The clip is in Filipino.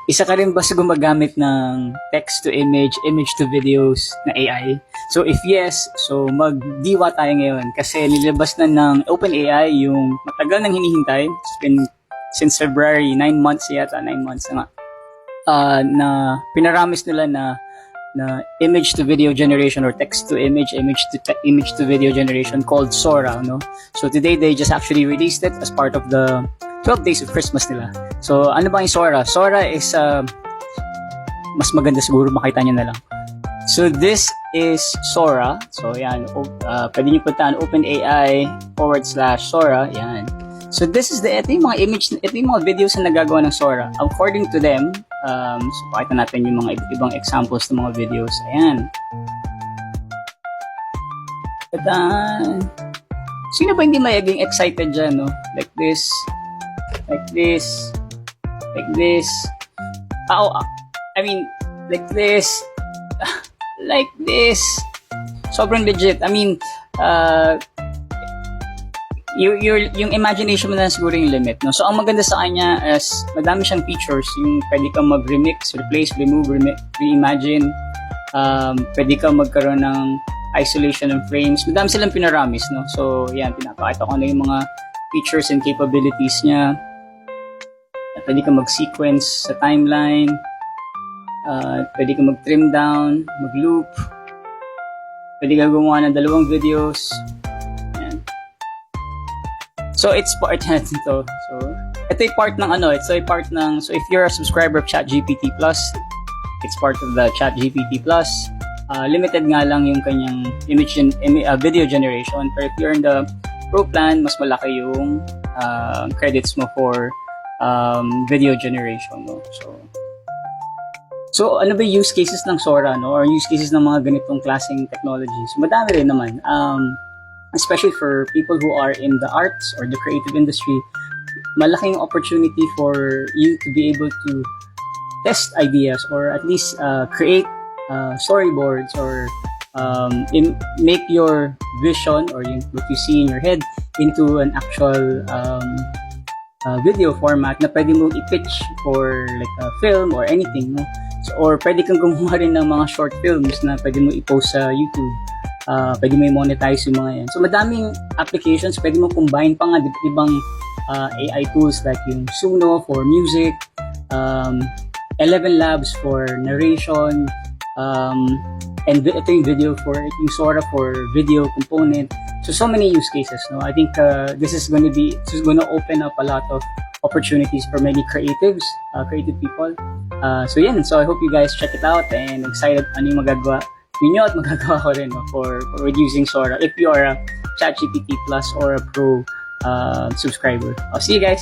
Isa ka rin ba sa gumagamit ng text to image, image to videos na AI? So if yes, so magdiwa tayo ngayon kasi nilabas na ng OpenAI yung matagal nang hinihintay. It's been since February, 9 months yata, 9 months na nga. Na pinaramis nila na image to video generation or text to image, image to video generation called Sora, no? So today they just actually released it as part of the 12 days of Christmas nila. So ano ba yung Sora? Sora is mas maganda siguro makita niyo na lang. So this is Sora. So yan, pwede niyo puntahan OpenAI/Sora, yan. So this is ito yung mga image, ito yung mga videos na nagagawa ng Sora. According to them, so pakita natin yung mga ibang examples ng mga videos. Ayan. Sino ba hindi mayaging excited dyan, no? Like this. Like this. Like this. I mean, like this. Like this. Sobrang legit. I mean, yung imagination mo na siguro yung limit, no? So ang maganda sa kanya is madami siyang features, yung pwede kang mag-remix, replace, remove, reimagine, pwede kang magkaroon ng isolation ng frames. Madami silang pinaramis, no? So yan, pinapakita ko na yung mga features and capabilities niya. Pwede kang mag-sequence sa timeline, pwede kang mag-trim down, mag-loop, pwede kang gumawa ng 2 videos. So it's part natin to. So ito yung part ng so if you're a subscriber of ChatGPT Plus, it's part of the ChatGPT Plus. Limited nga lang yung kanyang video generation, pero if you're in the Pro plan, mas malaki yung credits mo for video generation, no? So ano ba yung use cases ng Sora, no? Or use cases ng mga ganitong klaseng technology? So madami rin naman. Especially for people who are in the arts or the creative industry, malaking opportunity for you to be able to test ideas or at least create storyboards or make your vision or what you see in your head into an actual video format na pwede mo i-pitch for like a film or anything, no? So, or pwede kang gumawa rin ng mga short films na pwede mo i-post sa YouTube. Pwede mo i-monetize yung mga yan. So madaming applications, pwede mo combine pa nga ibang AI tools like yung Suno for music, 11 Labs for narration, and ito yung video for yung Sora for video component. So many use cases, no? I think this is going to open up a lot of opportunities for many creative people. So I hope you guys check it out and excited ano yung magagawa ninyo at magagawa ko rin, no, for using Sora if you are a ChatGPT Plus or a Pro subscriber. I'll see you guys!